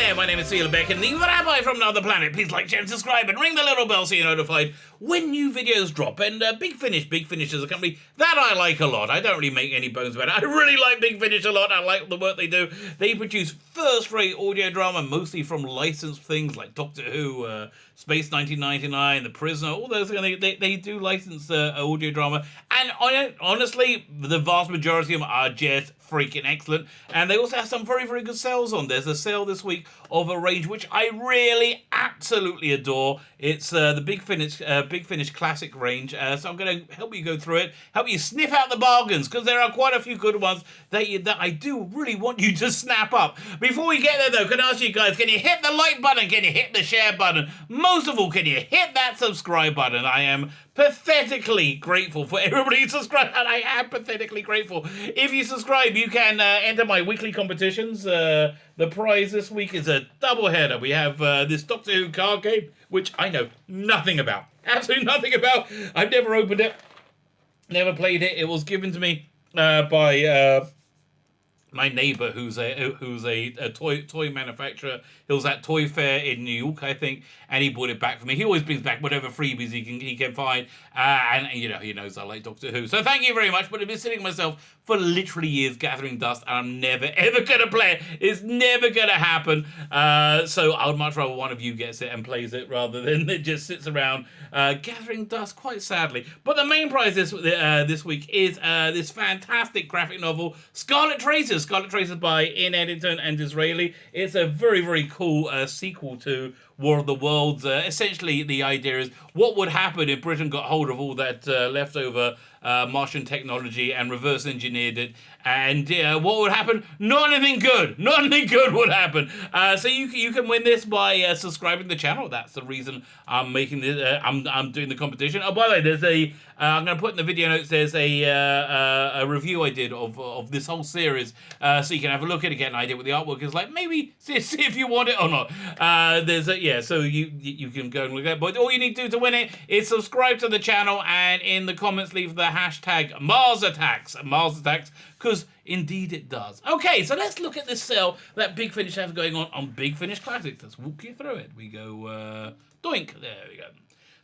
there, my name is Celia Beck and the Rabbi from another planet. Please like, share and subscribe and ring the little bell so you're notified when new videos drop. And Big Finish is a company that I like a lot. I don't really make any bones about it. I really like Big Finish a lot. I like the work they do. They produce first-rate audio drama, mostly from licensed things like Doctor Who, Space 1999, The Prisoner, all those things. They do license audio drama. And honestly, the vast majority of them are just freaking excellent. And they also have some very, very good sales on. There's a sale this week of a range which I really absolutely adore. It's the Big Finish Classic range. So I'm going to help you go through it, help you sniff out the bargains, because there are quite a few good ones that I do really want you to snap up. Before we get there, though, can I ask you guys, can you hit the like button? Can you hit the share button? Most of all, can you hit that subscribe button? I am pathetically grateful for everybody who subscribed, and I am pathetically grateful. If you subscribe, you can enter my weekly competitions. The prize this week is a doubleheader. We have this Doctor Who card game, which I know nothing about. Absolutely nothing about. I've never opened it, never played it. It was given to me by my neighbor, who's a toy manufacturer. He was at Toy Fair in New York, I think, and he brought it back for me. He always brings back whatever freebies he can find, and you know, he knows I like Doctor Who. So thank you very much. But I've been sitting myself for literally years gathering dust, and I'm never ever gonna play it. It's never gonna happen. So I would much rather one of you gets it and plays it rather than it just sits around gathering dust. Quite sadly, but the main prize this week is this fantastic graphic novel, Scarlet Traces. Scarlet Traces by Ian Eddington and Disraeli. It's a very, very cool sequel to War of the Worlds. Essentially, the idea is what would happen if Britain got hold of all that leftover Martian technology and reverse engineered it, and what would happen? Not anything good. Not anything good would happen. So you can win this by subscribing to the channel. That's the reason I'm making this. I'm doing the competition. Oh, by the way, there's a I'm going to put in the video notes. There's a review I did of this whole series, so you can have a look at it, get an idea what the artwork is like. Maybe see if you want it or not. So you can go and look at it. But all you need to do to win it is subscribe to the channel, and in the comments leave the hashtag Mars Attacks, because indeed it does. Okay, so let's look at this sale that Big Finish has going on Big Finish Classics. Let's walk you through it. We go Doink. There we go.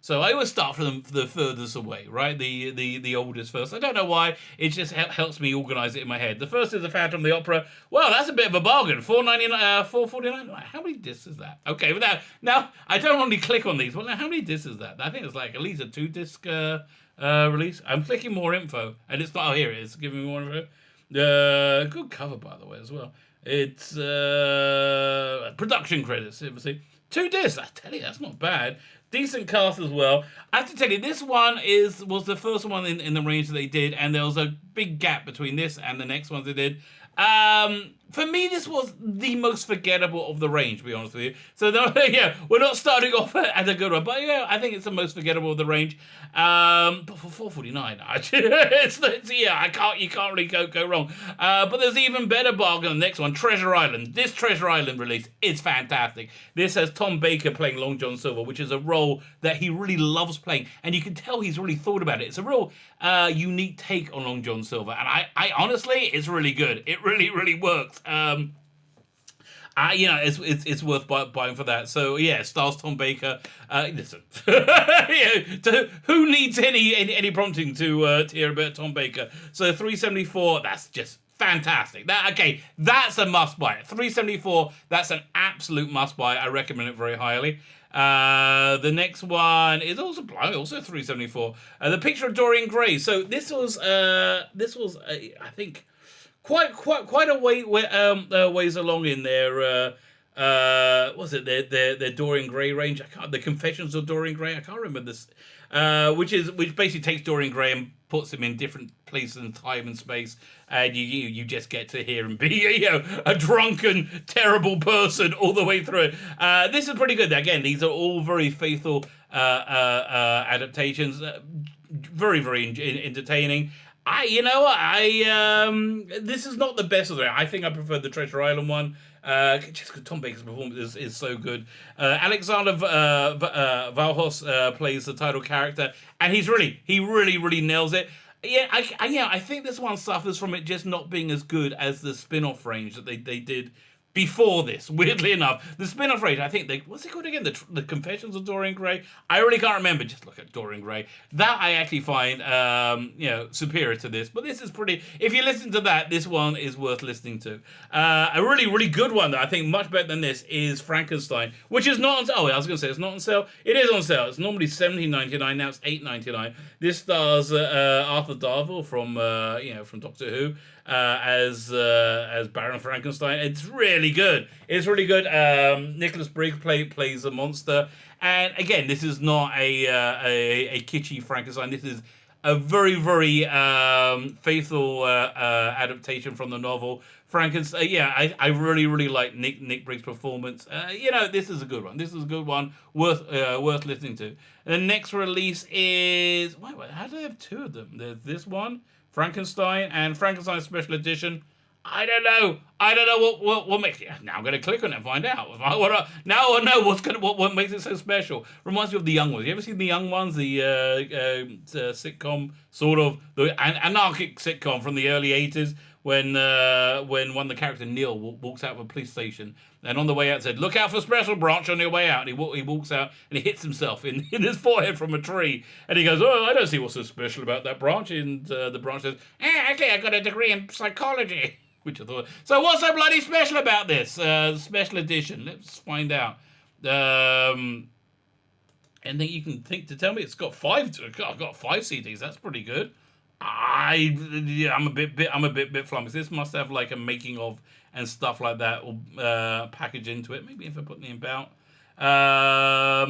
So I always start from the furthest away, right? The oldest first. I don't know why. It just helps me organize it in my head. The first is the Phantom of the Opera. Well, that's a bit of a bargain. $4.49. How many discs is that? Okay, but now I don't only click on these. Well, now how many discs is that? I think it's like at least a 2-disc release. I'm clicking more info, and it's not. Oh, here it is. Giving me more info. Good cover, by the way, as well. It's production credits. See, 2 discs. I tell you, that's not bad. Decent cast as well. I have to tell you, this one was the first one in the range that they did, and there was a big gap between this and the next ones they did. For me, this was the most forgettable of the range, to be honest with you. So, yeah, we're not starting off as a good one, but yeah, I think it's the most forgettable of the range. But for $4.49, you can't really go wrong. But there's even better bargain on the next one, Treasure Island. This Treasure Island release is fantastic. This has Tom Baker playing Long John Silver, which is a role that he really loves playing, and you can tell he's really thought about it. It's a real unique take on Long John Silver, and I honestly, it's really good. It really, really works. It's worth buying for that. So yeah, stars Tom Baker. Listen, who needs any prompting to hear about Tom Baker? So $3.74. That's just fantastic. That's a must buy. $3.74. That's an absolute must buy. I recommend it very highly. The next one is also $3.74. The Picture of Dorian Gray. So this was I think quite a ways along in their their Dorian Gray range. The Confessions of Dorian Gray. I can't remember this. Which basically takes Dorian Gray and puts him in different places in time and space, and you just get to hear him be a drunken, terrible person all the way through it. This is pretty good. Again, these are all very faithful adaptations. Very, very entertaining. This is not the best of them. I think I prefer the Treasure Island one. Just because Tom Baker's performance is so good. Alexander Valhos plays the title character, and he really nails it. I think this one suffers from it just not being as good as the spin-off range that they did before this, weirdly enough. The spin-off race, I think, what's it called again? The Confessions of Dorian Gray? I really can't remember. Just look at Dorian Gray. That I actually find, superior to this. But this is pretty, if you listen to that, this one is worth listening to. A really, really good one that I think much better than this is Frankenstein, which is not on sale. Oh, I was going to say it's not on sale. It is on sale. It's normally $17.99. Now it's $8.99. This stars Arthur Darvill from Doctor Who. As Baron Frankenstein. It's really good. It's really good. Nicholas Briggs plays a monster, and again, this is not a kitschy Frankenstein. This is a very, very faithful adaptation from the novel Frankenstein. I really, really like Nick Briggs' performance. This is a good one. This is a good one, worth listening to. The next release is how do they have two of them? There's this one, Frankenstein, and Frankenstein Special Edition. I don't know what makes it. Now I'm going to click on it and find out. Now I know what makes it so special. Reminds me of The Young Ones. You ever seen The Young Ones? The sitcom, sort of the anarchic sitcom from the early '80s. When one of the character Neil walks out of a police station, and on the way out said, "Look out for special branch on your way out." And he walks out and he hits himself in his forehead from a tree, and he goes, "Oh, I don't see what's so special about that branch." And the branch says, "Actually, I got a degree in psychology." Which I thought, so what's so bloody special about this special edition? Let's find out. Anything you can think to tell me? It's got five CDs. That's pretty good. I'm a bit flummoxed. This must have like a making of and stuff like that, or package into it. Maybe if I put the about.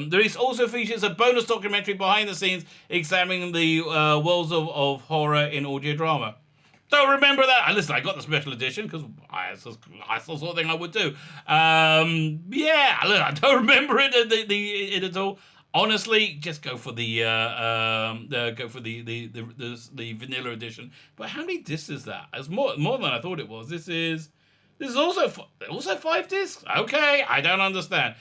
There is also features a bonus documentary behind the scenes examining the worlds of horror in audio drama. Don't remember that. Listen, I got the special edition because I saw sort of thing I would do. I don't remember it at all. Honestly, just go for the vanilla edition. But how many discs is that? It's more than I thought it was. This is also 5 discs. Okay, I don't understand.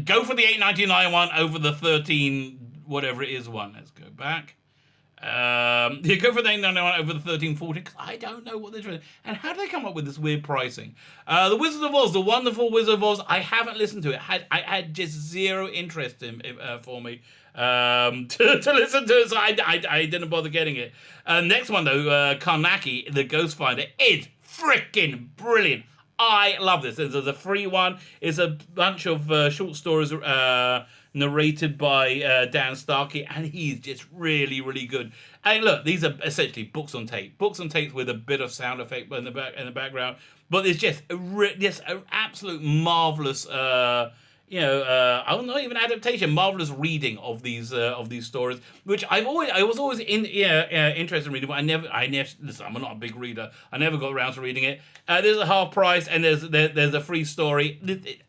Go for the $8.99 one over the 13 whatever it is one. Let's go back. You go for the $8.99 over the 13.14 because I don't know what they're doing. And how do they come up with this weird pricing? The Wizard of Oz, the wonderful Wizard of Oz. I haven't listened to it. I had just zero interest in for me to listen to it, so I didn't bother getting it. Next one though, Karnaki, the Ghost Finder, is freaking brilliant. I love this. There's a free one. It's a bunch of short stories narrated by Dan Starkey, and he's just really, really good. And look, these are essentially books on tape with a bit of sound effect in the background. But it's just an absolute marvelous, not even adaptation, marvelous reading of these stories, which I was always interested in reading, but I never. Listen, I'm not a big reader. I never got around to reading it. There's a half price, and there's a free story.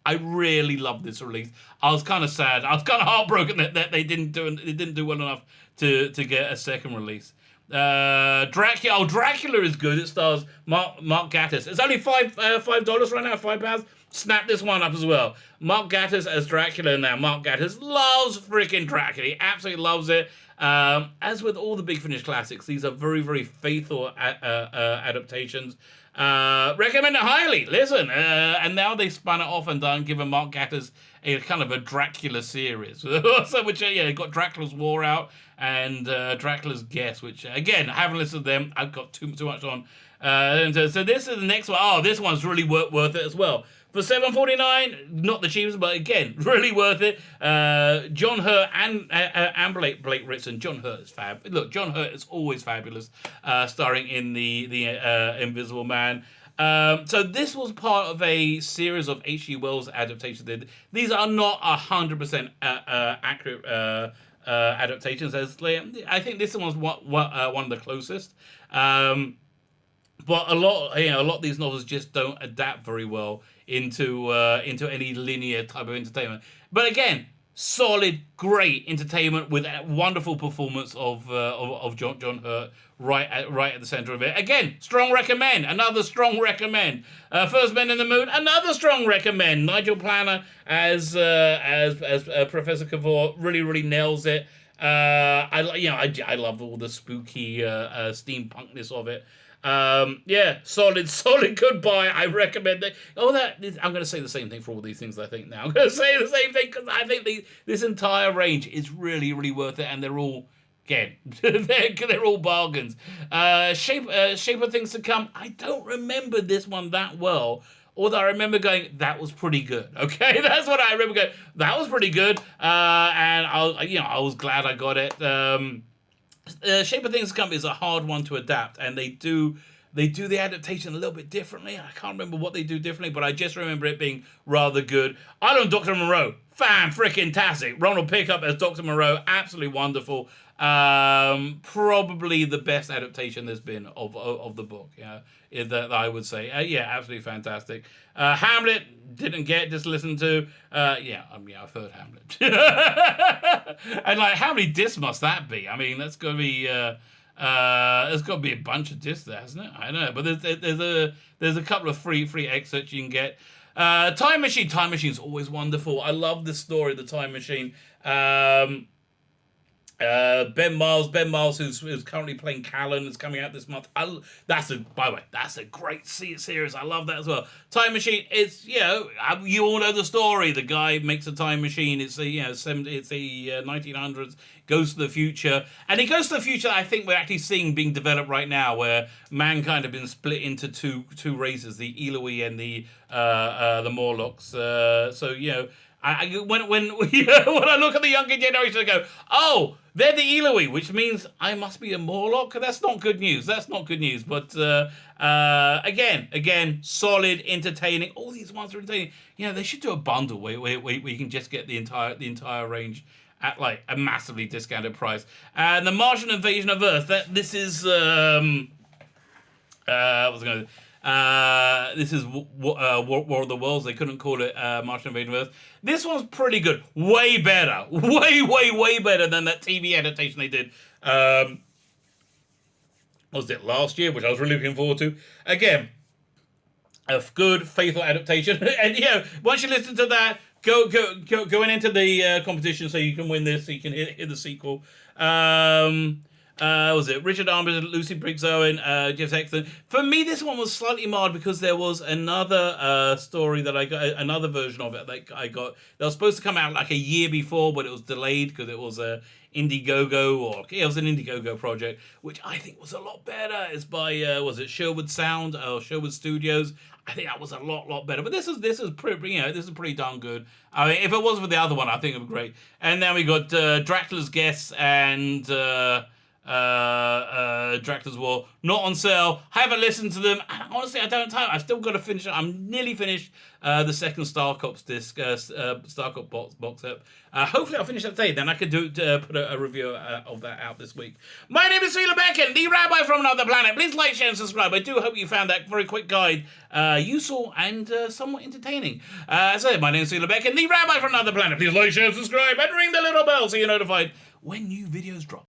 I really love this release. I was kind of sad. I was kind of heartbroken that they didn't do well enough to get a second release. Dracula. Oh, Dracula is good. It stars Mark Gatiss. It's only $5 right now. £5. Snap this one up as well. Mark Gatiss as Dracula now. Mark Gatiss loves freaking Dracula. He absolutely loves it. As with all the Big Finish classics, these are very, very faithful adaptations. Recommend it highly. Listen, and now they spun it off and given Mark Gatiss a kind of a Dracula series. So which got Dracula's War out and Dracula's Guess, which again I haven't listened to them. I've got too much on. So this is the next one. Oh, this one's really worth it as well. For $7.49, not the cheapest, but again, really worth it. John Hurt and Blake Ritson. John Hurt is fab. Look, John Hurt is always fabulous, starring in the Invisible Man. So this was part of a series of H.G. Wells adaptations. These are not 100% accurate adaptations. I think this one's one of the closest. But a lot of these novels just don't adapt very well into any linear type of entertainment. But again, solid, great entertainment with a wonderful performance of John Hurt right at the center of it. Again, strong recommend. Another strong recommend. First Men in the Moon. Another strong recommend. Nigel Planner as Professor Cavor really, really nails it. I love all the spooky steampunkness of it. Yeah, solid goodbye. I recommend it. I'm going to say the same thing for all these things. I think now I'm going to say the same thing because I think this entire range is really, really worth it, and they're all. Again, they're all bargains. Shape of Things to Come. I don't remember this one that well, although I remember going, that was pretty good. Okay, that's what I remember going. That was pretty good, and I was glad I got it. Shape of Things to Come is a hard one to adapt, and they do the adaptation a little bit differently. I can't remember what they do differently, but I just remember it being rather good. Island of Dr. Moreau, fan-frickin-tastic. Ronald Pickup as Dr. Moreau, absolutely wonderful. Probably the best adaptation there's been of the book. Yeah, that I would say. Yeah, absolutely fantastic. Hamlet just listened to. I've heard Hamlet. And like, how many discs must that be? I mean, that's got to be. There's got to be a bunch of discs there, hasn't it? I know, but there's a couple of free excerpts you can get. Time Machine. Time Machine's always wonderful. I love this story, the Time Machine. Ben Miles, who's currently playing Callan, is coming out this month. That's a great series. I love that as well. Time Machine. It's you all know the story. The guy makes a time machine. It's the 1900s. Goes to the future, and he goes to the future. I think we're actually seeing being developed right now, where mankind have been split into two races: the Eloi and the Morlocks. When I look at the younger generation, I go, oh, they're the Eloi, which means I must be a Morlock. That's not good news. But again, solid, entertaining. All these ones are entertaining. They should do a bundle where you can just get the entire range at like a massively discounted price. And the Martian Invasion of Earth. This is this is War of the Worlds. They couldn't call it Martian Invasion of Earth. This one's pretty good. Way better. Way better than that TV adaptation they did. Was it last year, which I was really looking forward to. Again, a good, faithful adaptation. And once you listen to that, going into the competition so you can win this, so you can hit the sequel. Was it Richard Armitage, Lucy Briggs Owen, Jeff Sexton? For me, this one was slightly marred because there was another story that I got, another version of it that I got. That was supposed to come out like a year before, but it was delayed because it was a Indiegogo project, which I think was a lot better. It's by was it Sherwood Sound or Sherwood Studios? I think that was a lot better. But this is pretty this is pretty darn good. I mean, if it wasn't for the other one, I think it would be great. And then we got Dracula's Guests and Dracula's War, not on sale. I haven't listened to them. Honestly, I don't have time. I've still got to finish it. I'm nearly finished the second Star Cops disc, Star Cop box set. Hopefully I'll finish that today. Then I could put a review of that out this week. My name is Srila Becken, the Rabbi from another planet. Please like, share, and subscribe. I do hope you found that very quick guide useful and somewhat entertaining. As I said, my name is Srila Becken, the Rabbi from another planet. Please like, share, and subscribe, and ring the little bell so you're notified when new videos drop.